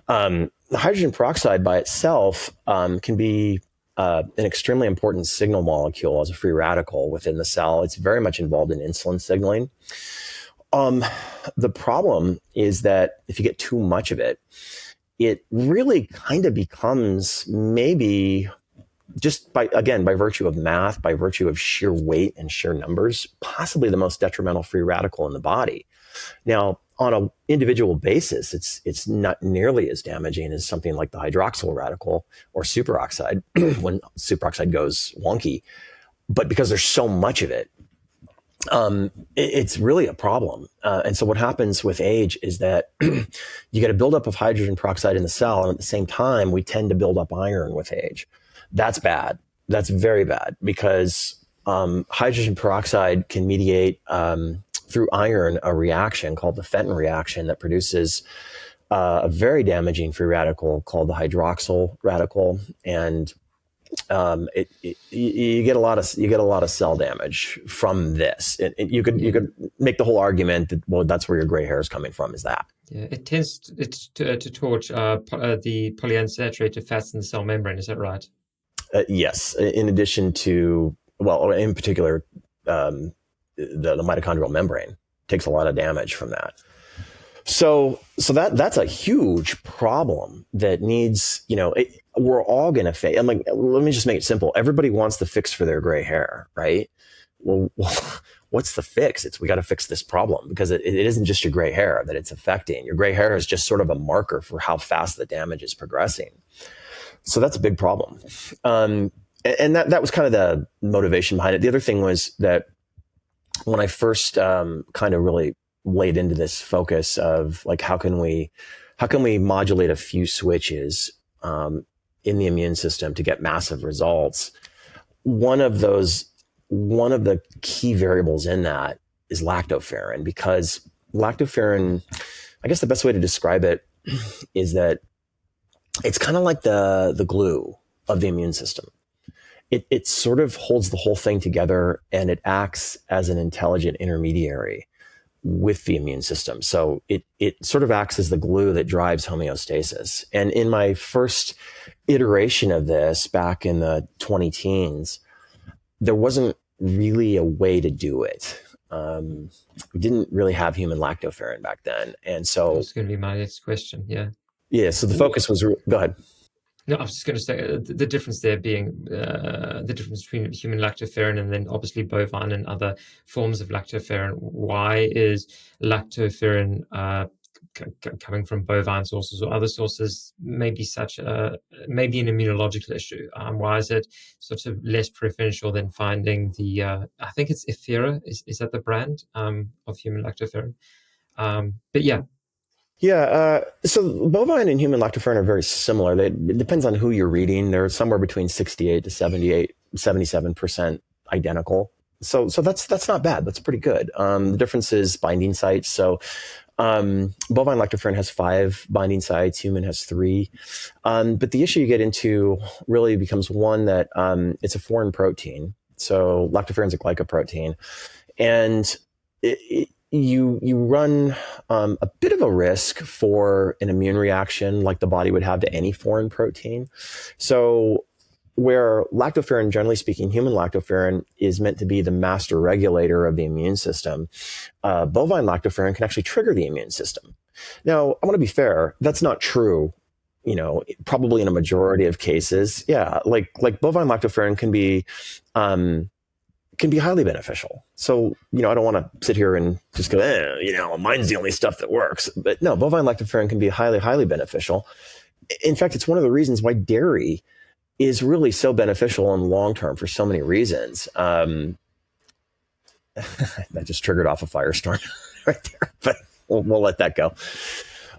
The hydrogen peroxide by itself can be an extremely important signal molecule as a free radical within the cell. It's very much involved in insulin signaling. The problem is that if you get too much of it, it really kind of becomes, maybe just by virtue of math, by virtue of sheer weight and sheer numbers, possibly the most detrimental free radical in the body. Now, on an individual basis, it's not nearly as damaging as something like the hydroxyl radical or superoxide when superoxide goes wonky. But because there's so much of it, it's really a problem. And so what happens with age is that you get a buildup of hydrogen peroxide in the cell, and at the same time, we tend to build up iron with age. That's bad. That's very bad, because hydrogen peroxide can mediate through iron a reaction called the Fenton reaction that produces a very damaging free radical called the hydroxyl radical, and you get a lot of cell damage from this. You could make the whole argument that, well, that's where your gray hair is coming from. Is that? Yeah, it tends to torch the polyunsaturated fats in the cell membrane. Is that right? Yes. In addition to, well, in particular, the mitochondrial membrane takes a lot of damage from that. So that's a huge problem that needs, we're all going to face. I'm like, let me just make it simple. Everybody wants the fix for their gray hair, right? Well, what's the fix? We got to fix this problem, because it isn't just your gray hair that it's affecting. Your gray hair is just sort of a marker for how fast the damage is progressing. So that's a big problem. And that was kind of the motivation behind it. The other thing was that when I first kind of really laid into this focus of like, how can we modulate a few switches in the immune system to get massive results? One of the key variables in that is lactoferrin, because lactoferrin, I guess the best way to describe it is that it's kind of like the glue of the immune system. It sort of holds the whole thing together, and it acts as an intelligent intermediary with the immune system. So it sort of acts as the glue that drives homeostasis. And in my first iteration of this back in the 20-teens, there wasn't really a way to do it. We didn't really have human lactoferrin back then. And so that's going to be my next question. Yeah. Yeah. So the focus was, go ahead. No, I was just going to say the difference there being the difference between human lactoferrin and then obviously bovine and other forms of lactoferrin. Why is lactoferrin coming from bovine sources or other sources maybe maybe an immunological issue? Why is it sort of less preferential than finding the I think it's Ephera, is that the brand of human lactoferrin? But yeah. Yeah, so bovine and human lactoferrin are very similar. It depends on who you're reading. They're somewhere between 68 to 77% identical. So that's not bad. That's pretty good. The difference is binding sites. So bovine lactoferrin has 5 binding sites. Human has 3. But the issue you get into really becomes one that it's a foreign protein. So lactoferrin is a glycoprotein, and you run a bit of a risk for an immune reaction like the body would have to any foreign protein. So where lactoferrin, generally speaking, human lactoferrin is meant to be the master regulator of the immune system, bovine lactoferrin can actually trigger the immune system. Now, I want to be fair. That's not true. Probably in a majority of cases. Yeah, like bovine lactoferrin can be highly beneficial. So, I don't want to sit here and just go, mine's the only stuff that works. But no, bovine lactoferrin can be highly, highly beneficial. In fact, it's one of the reasons why dairy is really so beneficial in the long term for so many reasons. That just triggered off a firestorm right there, but we'll let that go.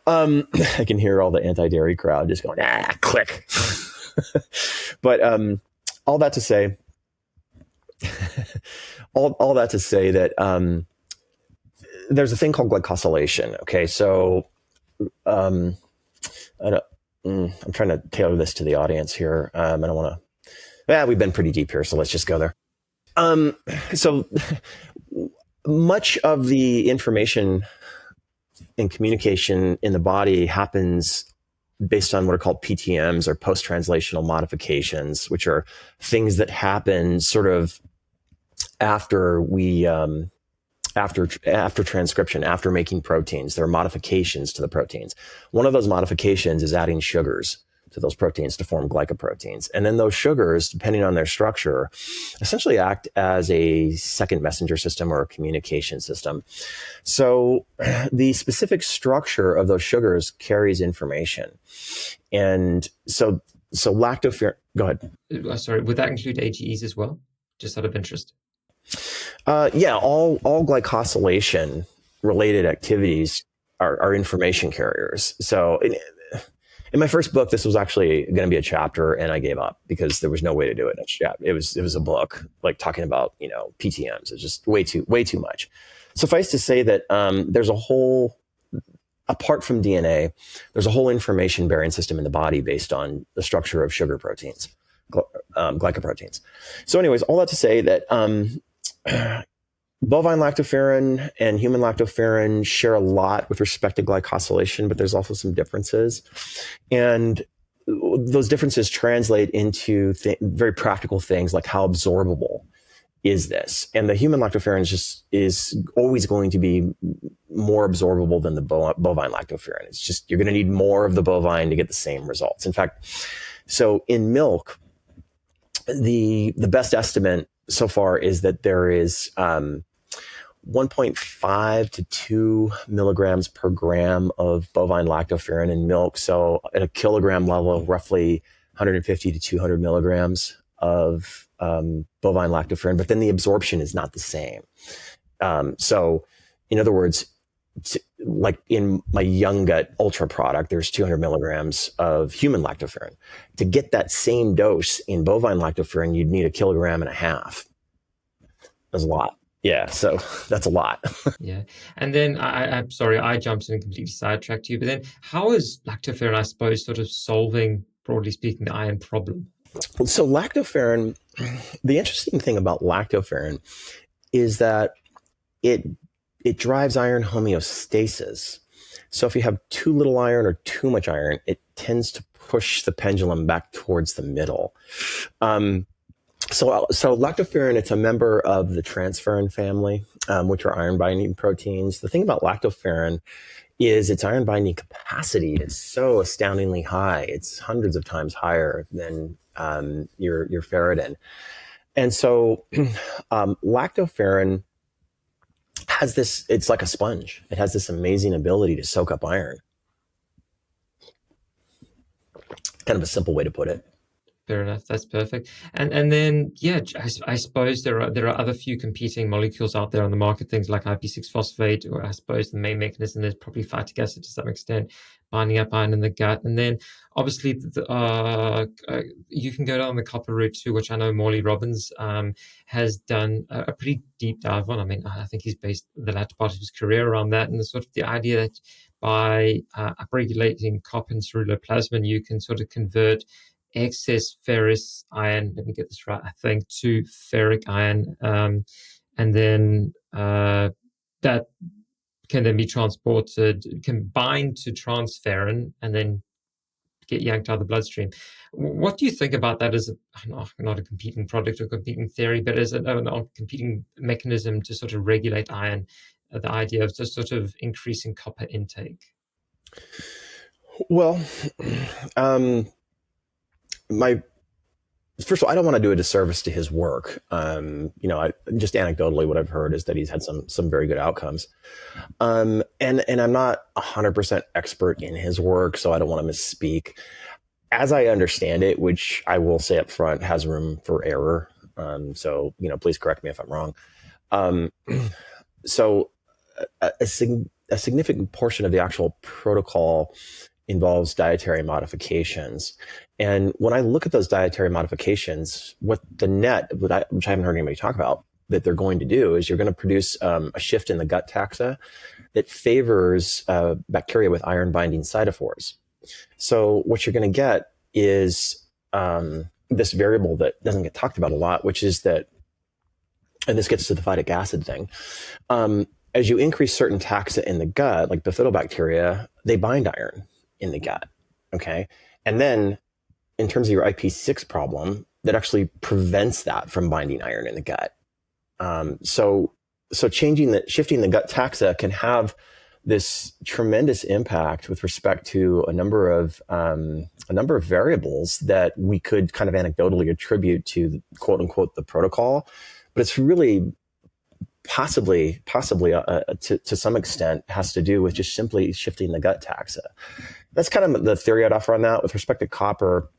I can hear all the anti-dairy crowd just going, click. But all that to say, all that to say that there's a thing called glycosylation. Okay, so I'm trying to tailor this to the audience here. I don't want to. We've been pretty deep here, so let's just go there. So much of the information and communication in the body happens based on what are called PTMs, or post-translational modifications, which are things that happen sort of after transcription, after making proteins. There are modifications to the proteins. One of those modifications is adding sugars to those proteins to form glycoproteins. And then those sugars, depending on their structure, essentially act as a second messenger system or a communication system. So the specific structure of those sugars carries information. And so lactoferrin, go ahead. Sorry, would that include AGEs as well? Just out of interest. Yeah, all glycosylation related activities are information carriers. So in my first book, this was actually going to be a chapter, and I gave up because there was no way to do it. It was a book like talking about PTMs. It's just way too much. Suffice to say that there's a whole, apart from DNA, there's a whole information bearing system in the body based on the structure of sugar proteins, glycoproteins. So anyways, all that to say that bovine lactoferrin and human lactoferrin share a lot with respect to glycosylation, but there's also some differences. And those differences translate into very practical things like how absorbable is this. And the human lactoferrin is always going to be more absorbable than the bovine lactoferrin. It's just, you're going to need more of the bovine to get the same results. In fact, so in milk, the best estimate so far is that there is 1.5 to 2 milligrams per gram of bovine lactoferrin in milk. So at a kilogram level, roughly 150 to 200 milligrams of bovine lactoferrin, but then the absorption is not the same. So in other words, like in my Young Gut Ultra product, there's 200 milligrams of human lactoferrin. To get that same dose in bovine lactoferrin, you'd need 1.5 kilograms. That's a lot. Yeah, so that's a lot. Yeah. And then I'm sorry, I jumped in and completely sidetracked you, but then how is lactoferrin, I suppose, sort of solving, broadly speaking, the iron problem? So lactoferrin, the interesting thing about lactoferrin is that it drives iron homeostasis. So if you have too little iron or too much iron, it tends to push the pendulum back towards the middle. So lactoferrin, it's a member of the transferrin family, which are iron binding proteins. The thing about lactoferrin is its iron binding capacity is so astoundingly high. It's hundreds of times higher than your ferritin. And so lactoferrin has this, it's like a sponge. It has this amazing ability to soak up iron. Kind of a simple way to put it. Fair enough. That's perfect. And then, yeah, I suppose there are other few competing molecules out there on the market, things like IP6 phosphate, or I suppose the main mechanism is probably phytic acid to some extent, binding up iron in the gut. And then obviously you can go down the copper route too, which I know Morley Robbins has done a pretty deep dive on. I mean, I think he's based the latter part of his career around that, and the sort of the idea that by upregulating copper in ceruloplasmin, you can sort of convert excess ferrous iron, let me get this right, I think, to ferric iron, and then that can then be transported, can bind to transferrin and then get yanked out of the bloodstream. What do you think about that as not a competing product or competing theory, but as a competing mechanism to sort of regulate iron, the idea of just sort of increasing copper intake? Well, first of all, I don't want to do a disservice to his work. Just anecdotally, what I've heard is that he's had some very good outcomes. And I'm not 100% expert in his work, so I don't want to misspeak. As I understand it, which I will say up front, has room for error. So please correct me if I'm wrong. So a significant portion of the actual protocol involves dietary modifications. And when I look at those dietary modifications, what the net, which I haven't heard anybody talk about, that they're going to do is you're going to produce a shift in the gut taxa that favors bacteria with iron binding cytophores. So what you're going to get is this variable that doesn't get talked about a lot, which is that, and this gets to the phytic acid thing, as you increase certain taxa in the gut, like bifidobacteria, they bind iron in the gut, okay? And then in terms of your IP6 problem, that actually prevents that from binding iron in the gut. So shifting the gut taxa can have this tremendous impact with respect to a number of variables that we could kind of anecdotally attribute to quote unquote the protocol, but it's really possibly to some extent has to do with just simply shifting the gut taxa. That's kind of the theory I'd offer on that. With respect to copper,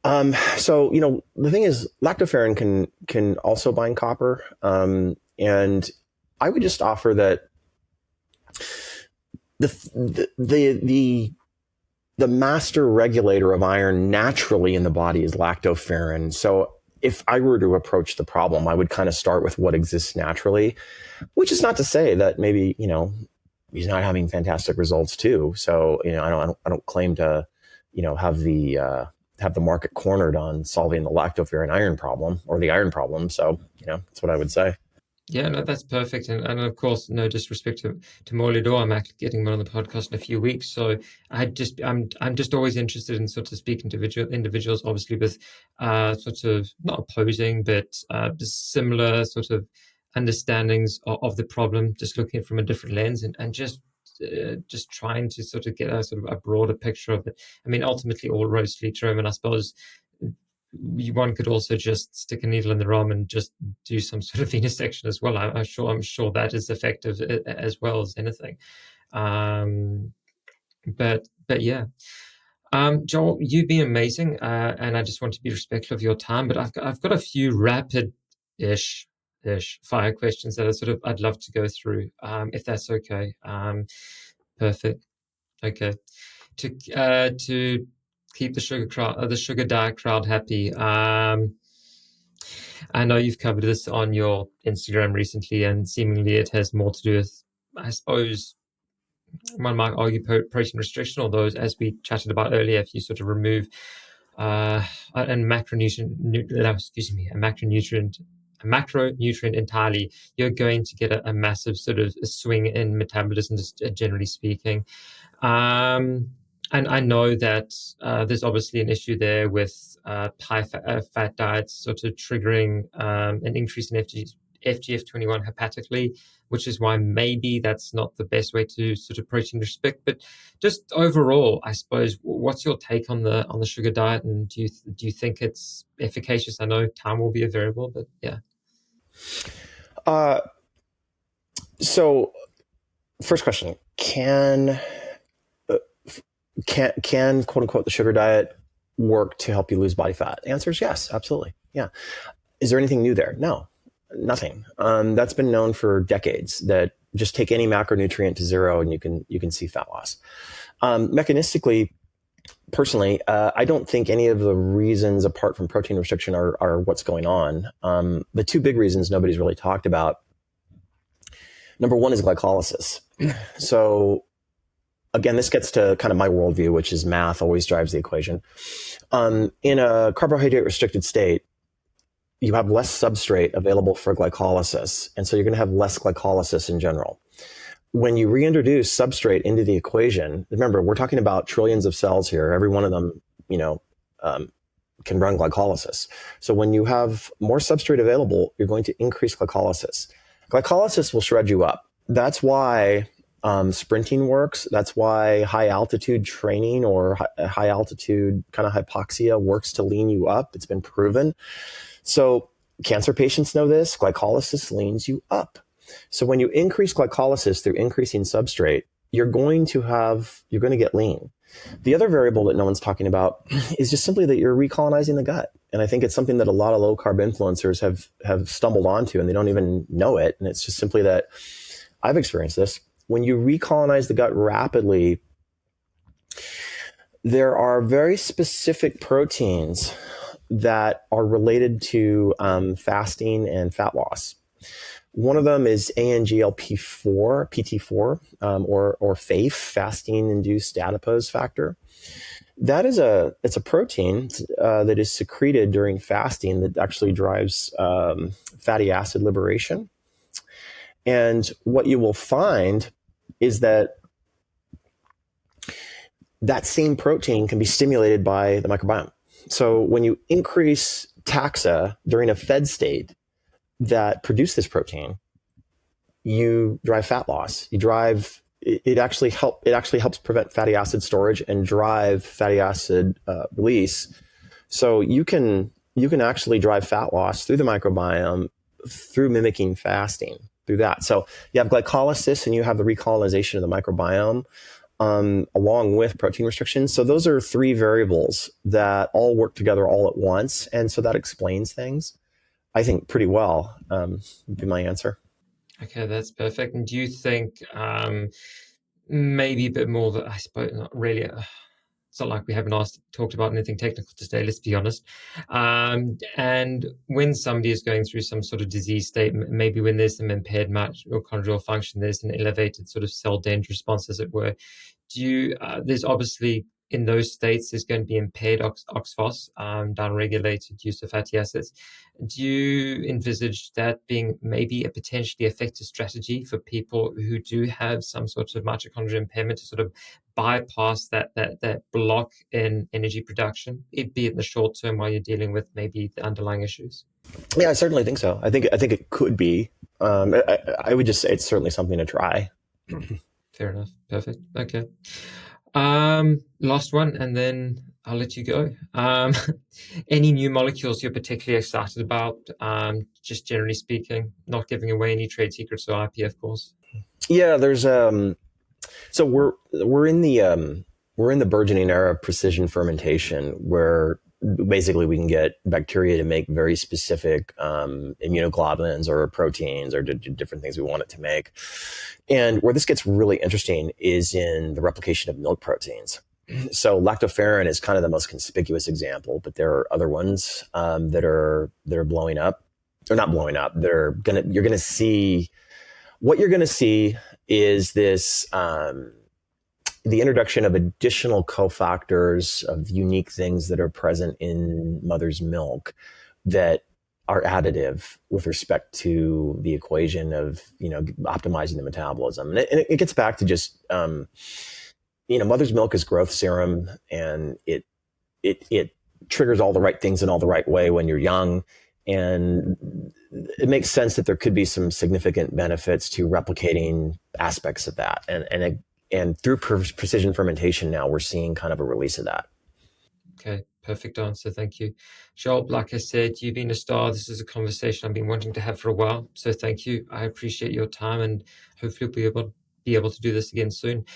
so the thing is, lactoferrin can also bind copper, and I would just offer that the master regulator of iron naturally in the body is lactoferrin. So if I were to approach the problem, I would kind of start with what exists naturally, which is not to say that maybe, he's not having fantastic results too. So, I don't claim to, have the market cornered on solving the lactoferrin iron problem or the iron problem. So, that's what I would say. Yeah, no, that's perfect. And of course, no disrespect to Morley. I'm actually getting him on the podcast in a few weeks. So I'm just always interested in sort of speaking to individuals, obviously with sort of not opposing, but similar sort of understandings of the problem, just looking at it from a different lens and just trying to sort of get a sort of a broader picture of it. I mean, ultimately all roads lead to Rome, and I suppose one could also just stick a needle in the arm and just do some sort of venesection as well. I'm sure that is effective as well as anything. But yeah. Joel, you've been amazing, and I just want to be respectful of your time. But I've got a few rapid-ish fire questions that I'd love to go through, if that's okay. Perfect. Okay. To keep the sugar diet crowd happy. I know you've covered this on your Instagram recently, and seemingly it has more to do with, I suppose, one might argue protein restriction, although as we chatted about earlier, if you sort of remove a macronutrient entirely, you're going to get a massive sort of swing in metabolism, just generally speaking. And I know that there's obviously an issue there with high fat diets sort of triggering an increase in FGF21 hepatically, which is why maybe that's not the best way to sort of protein restrict. But just overall, I suppose, what's your take on the sugar diet, and do you think it's efficacious? I know time will be a variable, but yeah. So, first question: Can quote unquote the sugar diet work to help you lose body fat? The answer is yes, absolutely. Yeah. Is there anything new there? No, nothing. That's been known for decades, that just take any macronutrient to zero and you can see fat loss. Mechanistically, personally, I don't think any of the reasons apart from protein restriction are what's going on. The two big reasons nobody's really talked about. Number one is glycolysis. So again, this gets to kind of my worldview, which is math always drives the equation. In a carbohydrate restricted state, you have less substrate available for glycolysis. And so you're going to have less glycolysis in general. When you reintroduce substrate into the equation, remember, we're talking about trillions of cells here. Every one of them, can run glycolysis. So when you have more substrate available, you're going to increase glycolysis. Glycolysis will shred you up. That's why sprinting works. That's why high altitude training or high altitude kind of hypoxia works to lean you up. It's been proven. So cancer patients know this. Glycolysis leans you up. So when you increase glycolysis through increasing substrate, you're going to get lean. The other variable that no one's talking about is just simply that you're recolonizing the gut. And I think it's something that a lot of low carb influencers have stumbled onto, and they don't even know it. And it's just simply that I've experienced this. When you recolonize the gut rapidly, there are very specific proteins that are related to fasting and fat loss. One of them is ANGLP4, PT4, or FAFE, fasting-induced adipose factor. That is it's a protein that is secreted during fasting that actually drives fatty acid liberation. And what you will find is that same protein can be stimulated by the microbiome. So when you increase taxa during a fed state that produce this protein, you drive fat loss. It actually helps prevent fatty acid storage and drive fatty acid release. So you can actually drive fat loss through the microbiome through mimicking fasting through that. So you have glycolysis and you have the recolonization of the microbiome along with protein restrictions. So those are three variables that all work together all at once. And so that explains things, I think, pretty well, would be my answer. Okay, that's perfect. And do you think maybe a bit more that, I suppose, not really, It's not like we haven't talked about anything technical today, let's be honest. And when somebody is going through some sort of disease state, maybe when there's some impaired mitochondrial function, there's an elevated sort of cell danger response, as it were. There's obviously in those states, there's going to be impaired oxphos, downregulated use of fatty acids. Do you envisage that being maybe a potentially effective strategy for people who do have some sort of mitochondrial impairment to sort of bypass that block in energy production, be it in the short term while you're dealing with maybe the underlying issues? Yeah, I certainly think so. I think it could be. I would just say it's certainly something to try. Fair enough. Perfect. Okay. Last one, and then I'll let you go. Any new molecules you're particularly excited about? Just generally speaking, not giving away any trade secrets or IP, of course. Yeah, there's so we're in the burgeoning era of precision fermentation, where basically we can get bacteria to make very specific immunoglobulins or proteins or different things we want it to make. And where this gets really interesting is in the replication of milk proteins. So lactoferrin is kind of the most conspicuous example, but there are other ones that are blowing up. They're not blowing up. You're gonna see is this the introduction of additional cofactors of unique things that are present in mother's milk that are additive with respect to the equation of, optimizing the metabolism. And it gets back to just, mother's milk is growth serum, and it triggers all the right things in all the right way when you're young. And it makes sense that there could be some significant benefits to replicating aspects of that. And through precision fermentation now, we're seeing kind of a release of that. Okay, perfect answer. Thank you. Joel, like I said, you've been a star. This is a conversation I've been wanting to have for a while. So thank you. I appreciate your time, and hopefully we'll be able to do this again soon.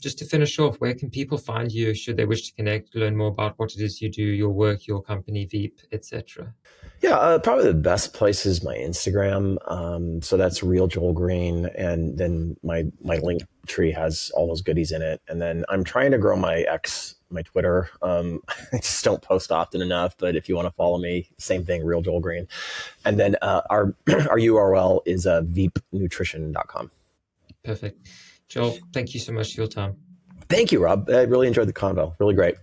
Just to finish off, where can people find you should they wish to connect, learn more about what it is you do, your work, your company, Veep, etc.? Yeah, probably the best place is my Instagram. So that's Real Joel Greene, and then my link tree has all those goodies in it. And then I'm trying to grow my Twitter. I just don't post often enough, but if you want to follow me, same thing, Real Joel Greene. And then our URL is veepnutrition.com. Perfect. Joel, thank you so much for your time. Thank you, Rob. I really enjoyed the convo. Really great.